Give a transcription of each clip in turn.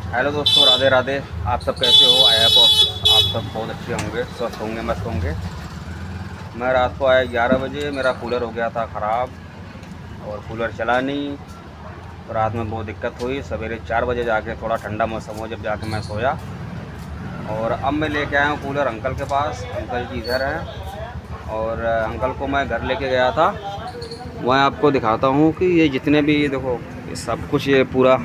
Hello दोस्तों, राधे राधे। आप सब कैसे हो? आया आप सब बहुत अच्छे होंगे, स्वस्थ होंगे, मस्त होंगे। मैं रात को आया 11 बजे, मेरा कूलर हो गया था ख़राब और कूलर चला नहीं। तो रात में बहुत दिक्कत हुई। सवेरे 4 बजे जाके, थोड़ा ठंडा मौसम हो जब जाके मैं सोया, और अब मैं लेके आया हूँ कूलर अंकल के पास। अंकल जी इधर हैं और अंकल को मैं घर लेके गया था। मैं आपको दिखाता हूँ कि ये जितने भी देखो, ये सब कुछ, ये पूरा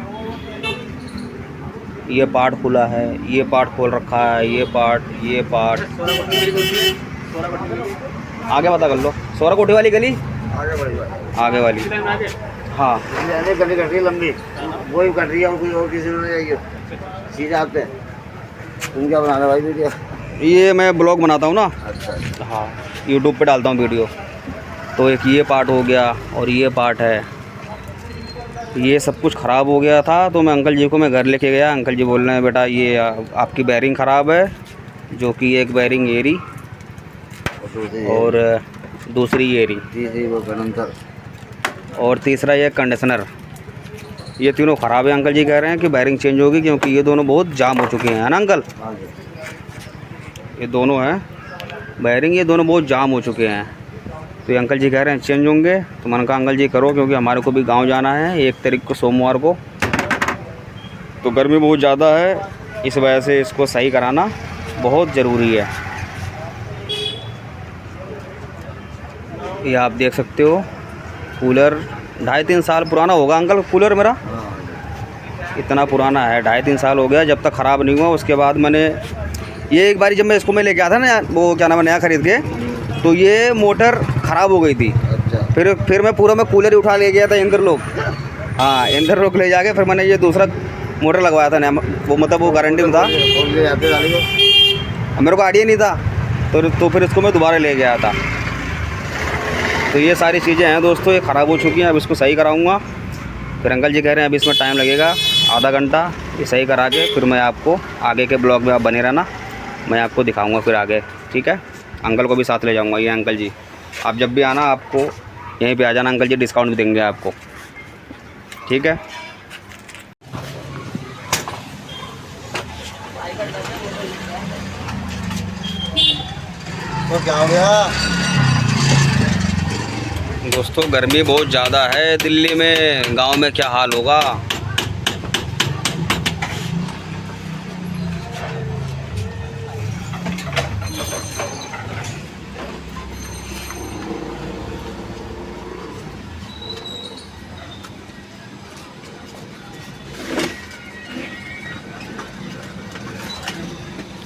ये पार्ट खुला है, ये पार्ट खोल रखा है, ये पार्ट आगे पता कर लो। सोरा कोठी वाली गली आगे वाली। हाँ, गली कट रही है लंबी, वही कट रही है और कोई और किसी ने जाइए सीधे आते। तुम क्या बना रहे भाई वीडियो? ये मैं ब्लॉग बनाता हूँ ना। अच्छा। हाँ, यूट्यूब पे डालता हूँ वीडियो। तो एक ये पार्ट हो गया और ये पार्ट है, ये सब कुछ ख़राब हो गया था। तो मैं अंकल जी को मैं घर लेके गया। अंकल जी बोल रहे हैं बेटा ये आपकी बैरिंग ख़राब है, जो कि एक बैरिंग एरी और दूसरी एरी और तीसरा ये कंडीशनर, ये तीनों ख़राब है। अंकल जी कह रहे हैं कि बैरिंग चेंज होगी, क्योंकि ये दोनों बहुत जाम हो चुके हैं ना अंकल। ये दोनों हैं बैरिंग, ये दोनों बहुत जाम हो चुके हैं। तो ये अंकल जी कह रहे हैं चेंज होंगे। तो मैंने कहा अंकल जी करो, क्योंकि हमारे को भी गांव जाना है 1 तारीख को, सोमवार को। तो गर्मी बहुत ज़्यादा है, इस वजह से इसको सही कराना बहुत ज़रूरी है। ये आप देख सकते हो कूलर 2.5-3 साल पुराना होगा अंकल कूलर मेरा। इतना पुराना है, 2.5-3 साल हो गया जब तक ख़राब नहीं हुआ। उसके बाद मैंने ये एक बारी जब मैं इसको मैं लेके आया था ना, वो क्या नाम है, नया ख़रीद के, तो ये मोटर ख़राब हो गई थी। अच्छा। फिर मैं कूलर ही उठा ले गया था इंद्रलोक। हाँ, इंद्रलोक ले जाके फिर मैंने ये दूसरा मोटर लगवाया था नया, वो मतलब वो गारंटी में था, मेरे को आइडिया नहीं था। तो फिर इसको मैं दोबारा ले गया था। तो ये सारी चीज़ें हैं दोस्तों, ये ख़राब हो चुकी हैं। अब इसको सही कराऊंगा। फिर अंकल जी कह रहे हैं अभी इसमें टाइम लगेगा आधा घंटा, ये सही करा के फिर मैं आपको आगे के ब्लॉग में आप बने रहना, मैं आपको दिखाऊंगा फिर आगे। ठीक है, अंकल को भी साथ ले जाऊंगा। ये अंकल जी, आप जब भी आना आपको यहीं पे आ जाना, अंकल जी डिस्काउंट भी देंगे आपको। ठीक है। तो क्या हो गया दोस्तों, गर्मी बहुत ज़्यादा है दिल्ली में, गांव में क्या हाल होगा।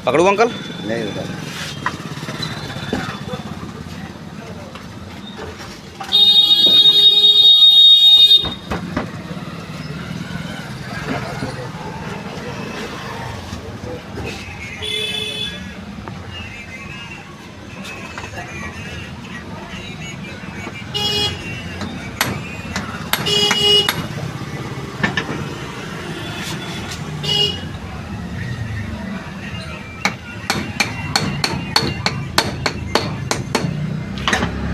पकड़ू अंकल? नहीं होता।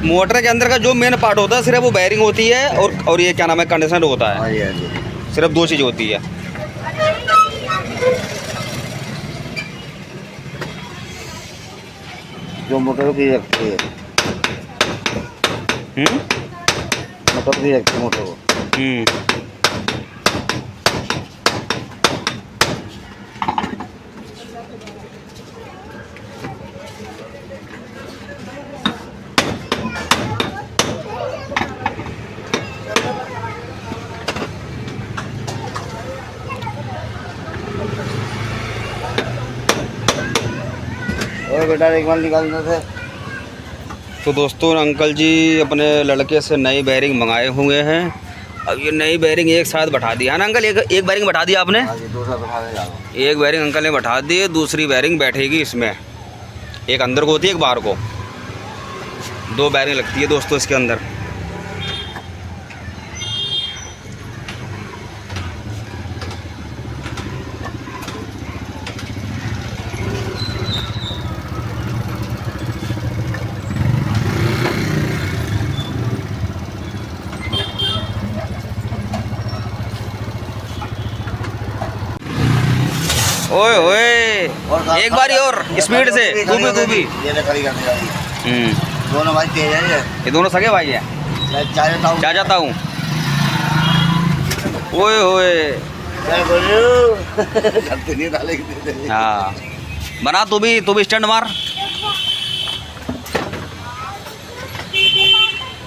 मोटर के अंदर का जो मेन पार्ट होता है सिर्फ वो बैरिंग होती है, और ये क्या नाम है, कंडीशनर होता है। हाँ जी, हाँ जी। सिर्फ 2 चीज़ होती है। जो मोटर की रखती है, मोटर की रखती है मोटर को। और बेटा एक बार निकालना था। तो दोस्तों, अंकल जी अपने लड़के से नई बैरिंग मंगाए हुए हैं। अब ये नई बैरिंग एक साथ बैठा दी है ना अंकल? एक बैरिंग बैठा दी आपने? हाँ जी, दूसरा बैठाने जा रहा हूँ। एक बैरिंग अंकल ने बैठा दी, दूसरी बैरिंग बैठेगी इसमें। एक अंदर को होती है, एक बाहर को। 2 बैरिंग लगती है दोस्तों इसके अंदर। ओए ओए, एक बारी और स्पीड से, खूबी खूबी। ये ले खड़ी कर दी। दोनों भाई तेज है ये दोनों सगे भाई हैं। जा जाता हूँ। ओए ओए, करते नहीं डाले कि हाँ बना, तू भी स्टैंड मार।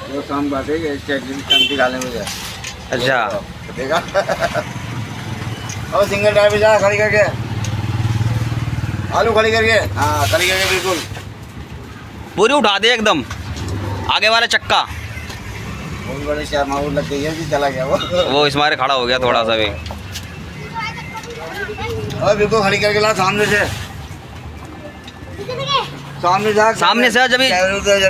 वो शाम बात है कि स्टैंड दिखाने मुझे। अच्छा देखा और सिंगल ड्राइवर जा खड़ी करके, आलू खड़ी करके, हाँ खड़ी करके बिल्कुल पूरी उठा दे एकदम, आगे वाला चक्का। बहुत बड़े शहर माहौल लग गई है कि चला गया वो वो इस मारे खड़ा हो गया थोड़ा सा भी। और बिल्कुल खड़ी करके ला सामने से, सामने जा, सामने से जब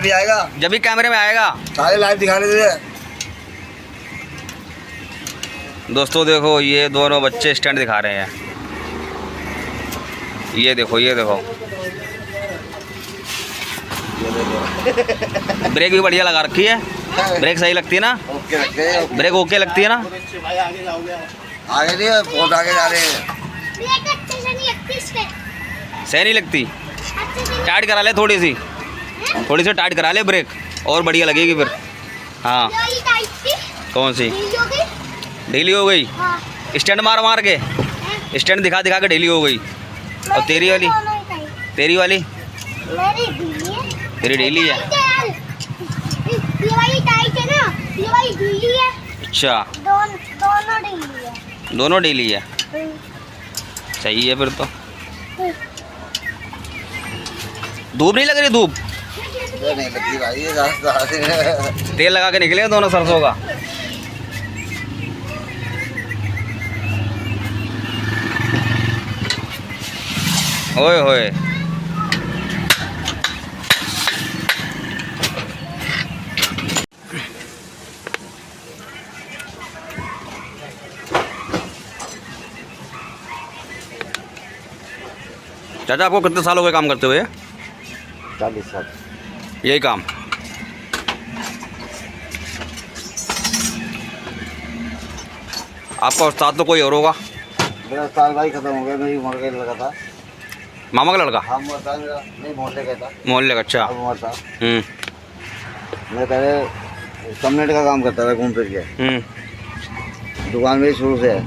भी आएगा, जब भी कैमरे में आएगा। सारे लाइव दिखा रहे थे। दोस्तों देखो, ये दोनों बच्चे स्टैंड दिखा रहे हैं। ये देखो, ये देखो, ब्रेक भी बढ़िया लगा रखी है। ब्रेक सही लगती है ना? ओके लगते हैं, ब्रेक ओके लगती है ना? आगे नहीं, बहुत आगे जा रहे हैं। सही नहीं लगती? टाइट करा ले थोड़ी सी टाइट करा ले ब्रेक, और बढ़िया लगेगी फिर। हाँ कौन सी ढीली हो गई? स्टैंड मार मार के, स्टैंड दिखा दिखा के ढीली हो गई। और तेरी वाली तेरी ढीली है। ये वाली टाइट है ना, ये वाली ढीली है। अच्छा, दोनों ढीली है। दोनों ढीली है, सही है फिर तो। धूप नहीं लग रही? धूप नहीं लगती भाई, ये रास्ता तेल लगा के निकले हैं दोनों सरसों का। ओए होए, चाचा आपको कितने साल हो गए काम करते हुए? 40 साल। यही काम? आपका उस्ताद तो कोई और होगा? मेरा उस्ताद भाई खत्म हो गया, मेरी उम्र का लड़का था। मामा का लड़का? हाँ उस्ताद मेरा नहीं, मोहल्ले का था। मोहल्ले का? अच्छा। अब उम्र था। मैं पहले कम्युनिटी का काम करता था, घूम फिर के। दुकान मेरी शुरू से है,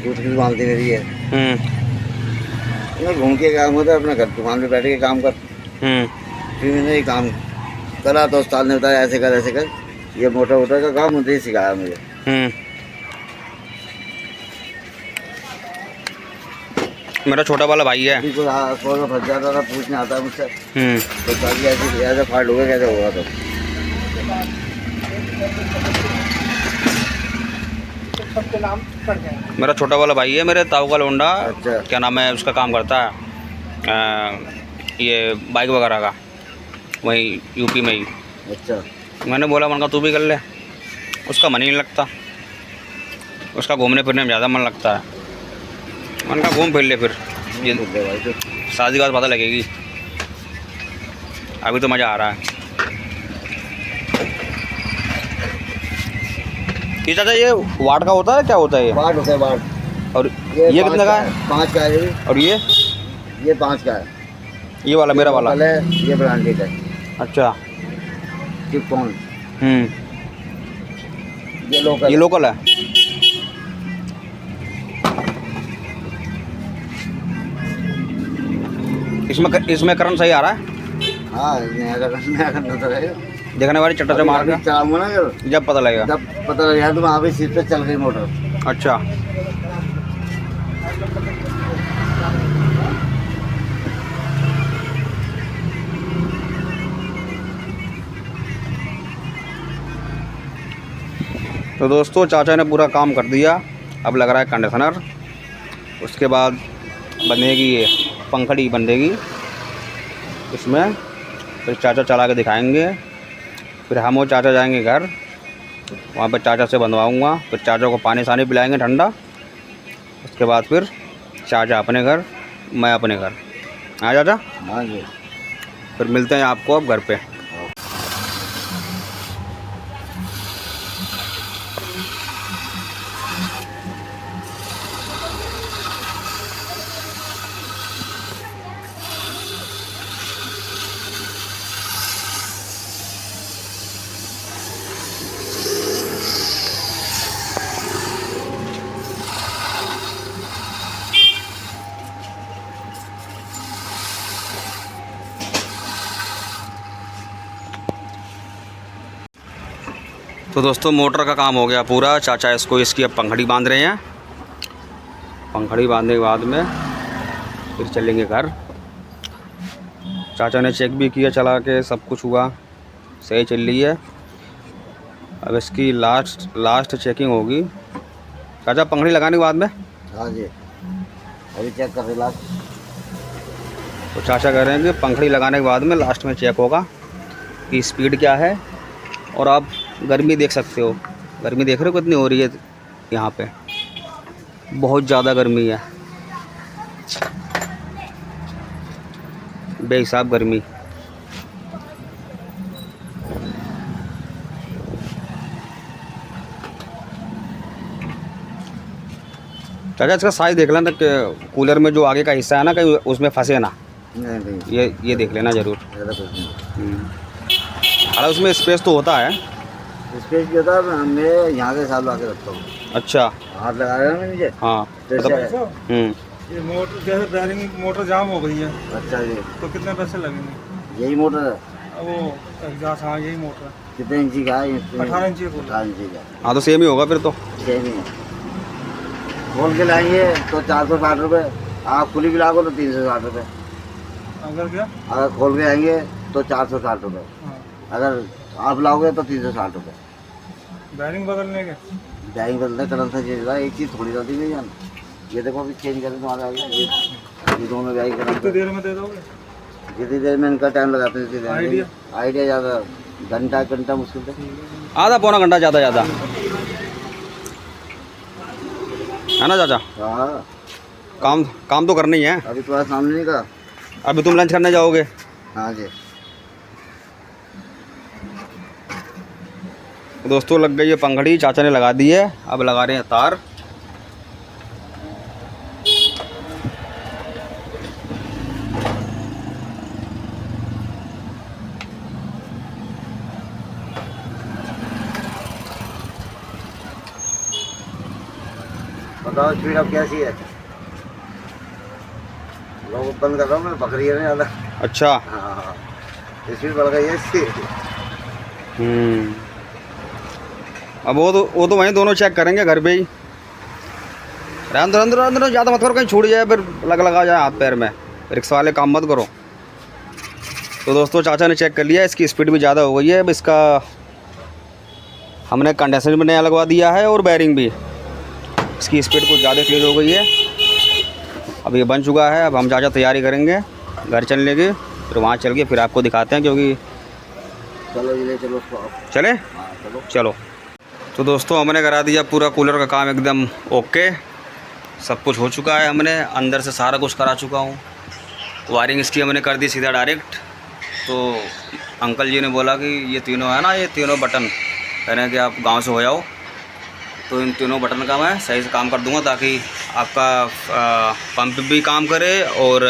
दूध की दुकान थी मेरी है। मैं घूम के काम होता अपना घर, दुकान पे बैठ के काम कर। फिर मैंने ये काम करा तो उस्ताद ने बताया ऐसे कर ऐसे कर, ये मोटा मोटा का काम मुझे ही सिखाया मुझे। मेरा छोटा वाला भाई है। बिल्कुल थोड़ा सा फंस जाता था, पूछने आता है मुझसे तो ताकि ऐसे फाल्ट होगा, कैसे होगा तो। मेरा छोटा वाला भाई है, मेरे ताऊ का लोंडा। अच्छा। क्या नाम है उसका, काम करता है ये बाइक वगैरह का, वहीं यूपी में ही। अच्छा। मैंने बोला, मन का तू भी कर ले। उसका मन ही नहीं लगता, उसका घूमने फिरने में ज़्यादा मन लगता है। मन का घूम फिर ले, फिर ये भाई तो शादी का पता लगेगी, अभी तो मज़ा आ रहा है। ये चाचा, ये वाट का होता है, क्या होता है ये? वाट होता है, वाट। और ये कितने का है? 5 का है। और ये 5 का है। ये वाला मेरा वाला है, ये ब्रांडेड है। अच्छा। टिपॉन। ये लोकल है। इसमें करंट सही आ रहा है? हाँ, नया करना तो रहेगा। देखने वाली चट्टा से मार के चलाऊंगा ना, जब पता लगेगा। जब पता लग गया तो वहाँ पे सीट पे चल गई मोटर। अच्छा। तो दोस्तों, चाचा ने पूरा काम कर दिया, अब लग रहा है कंडीशनर। उसके बाद बनेगी ये पंखड़ी बनेगी इसमें, फिर चाचा चला के दिखाएंगे। फिर हम और चाचा जाएंगे घर, वहाँ पर चाचा से बनवाऊँगा। फिर चाचा को पानी सानी पिलाएंगे ठंडा। उसके बाद फिर चाचा अपने घर, मैं अपने घर। हाँ चाचा? हाँ जी। फिर मिलते हैं आपको अब घर पे। तो दोस्तों मोटर का काम हो गया पूरा। चाचा इसको इसकी अब पंखड़ी बांध रहे हैं। पंखड़ी बांधने के बाद में फिर चलेंगे घर। चाचा ने चेक भी किया चला के, सब कुछ हुआ, सही चल रही है। अब इसकी लास्ट चेकिंग होगी। चाचा पंखड़ी लगाने के बाद में? हाँ जी, अभी चेक कर रहे लास्ट। तो चाचा कह रहे हैं कि पंखड़ी लगाने के बाद में लास्ट में चेक होगा कि स्पीड क्या है। और आप गर्मी देख सकते हो, गर्मी देख रहे हो कितनी हो रही है यहाँ पे, बहुत ज़्यादा गर्मी है, बेहिसाब गर्मी। चाचा इसका साइज देख लेना कि कूलर में जो आगे का हिस्सा है ना कहीं उसमें फंसे ना। नहीं, ये देख लेना ज़रूर। ज़्यादा कुछ नहीं। हालांकि उसमें स्पेस तो होता है। स्पेस भी होता है, मैं यहाँ के हिसाब लगा के रखता हूँ। अच्छा, हाथ लगा रहे हैं नीचे। हाँ। ये मोटर जैसे बेरिंग मोटर जाम हो गई है। अच्छा जी, तो कितने पैसे लगेंगे? यही मोटर है। वो एग्जॉस्ट, हाँ यही मोटर है। कितने इंची का है? 18 इंची का। 18 इंची का। हाँ तो सेम ही होगा फिर तो। सेम ही है। खोल के लाएंगे तो 460 रुपये, आप खुली भी लागो तो 360 रुपये। अगर क्या? अगर खोल के आएंगे तो 460 रुपये, हाँ। अगर आप लाओगे तो 360 रुपये। बेरिंग बदलने के? बैरिंग बदलते करंट से चेंज होगा, एक चीज़ थोड़ी रहती है जान। ये देखो अभी चेंज करें तो आ जाएगा। ये दोनों बैरिंग कितनी करंट देर में दे दोगे? जितनी देर में इनका टाइम लगाते हैं उतनी देर में। आइडिया ज़्यादा, घंटा मुश्किल से, आधा पौना घंटा ज़्यादा है ना चाचा? हाँ। काम तो करना ही है। अभी तुम्हारे सामने नहीं का। अभी तुम लंच करने जाओगे? हाँ जी। दोस्तों लग गई है पंखड़ी, चाचा ने लगा दी है। अब लगा रहे हैं तार। बताओ स्पीड अब कैसी है? लोग बंद कर रहा हूँ मैं, बकरी है ना ज़्यादा। अच्छा। हाँ, स्पीड बढ़ गई है इसकी। अब वो तो वहीं दोनों चेक करेंगे घर पे ही। अंदर ज़्यादा मत करो, कहीं छूट जाए फिर लगा जाए हाथ पैर में। रिक्शा वाले काम मत करो। तो दोस्तों चाचा ने चेक कर लिया, इसकी स्पीड भी ज़्यादा हो गई है। अब इसका हमने कंडेंसर भी नया लगवा दिया है और बैरिंग भी। इसकी स्पीड कुछ ज़्यादा तेज़ हो गई है। अब ये बन चुका है। अब हम चाचा तैयारी करेंगे घर चलने की, फिर वहाँ चल के फिर आपको दिखाते हैं। क्योंकि चलो ले चलो उसको। चले? हाँ चलो। तो दोस्तों हमने करा दिया पूरा कूलर का काम एकदम ओके, सब कुछ हो चुका है। हमने अंदर से सारा कुछ करा चुका हूँ। वायरिंग इसकी हमने कर दी सीधा डायरेक्ट। तो अंकल जी ने बोला कि ये तीनों है ना, ये तीनों बटन कह रहे हैं कि आप गांव से हो जाओ, तो इन तीनों बटन का मैं सही से काम कर दूंगा ताकि आपका पंप भी काम करे और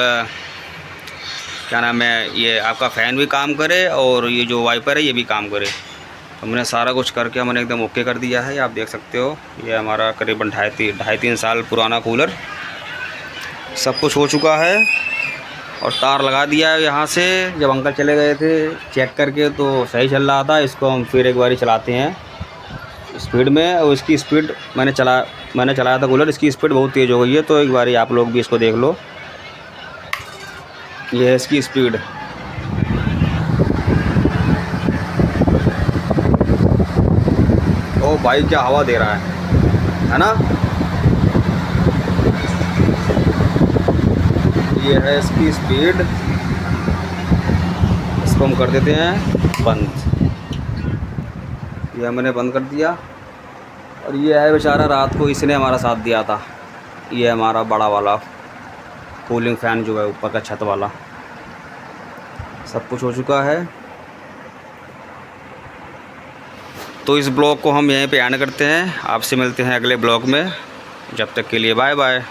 क्या नाम है, ये आपका फ़ैन भी काम करे और ये जो वाइपर है ये भी काम करे। तो हमने सारा कुछ करके हमने एकदम ओके कर दिया है। आप देख सकते हो ये हमारा करीबन 2.5-3 साल पुराना कूलर, सब कुछ हो चुका है। और तार लगा दिया है यहाँ से। जब अंकल चले गए थे चेक करके तो सही चल रहा था। इसको हम फिर एक बारी चलाते हैं स्पीड में। और इसकी स्पीड मैंने चलाया था कूलर, इसकी स्पीड बहुत तेज़ हो गई है। तो एक बारी आप लोग भी इसको देख लो, ये है इसकी स्पीड। ओ भाई क्या हवा दे रहा है ना? ये है इसकी स्पीड। इसको हम कर देते हैं बंद। ये हमने बंद कर दिया। और ये है बेचारा, रात को इसने हमारा साथ दिया था। ये हमारा बड़ा वाला कूलिंग फ़ैन जो है ऊपर का छत वाला, सब कुछ हो चुका है। तो इस ब्लॉग को हम यहीं पे एंड करते हैं। आपसे मिलते हैं अगले ब्लॉग में। जब तक के लिए बाय बाय।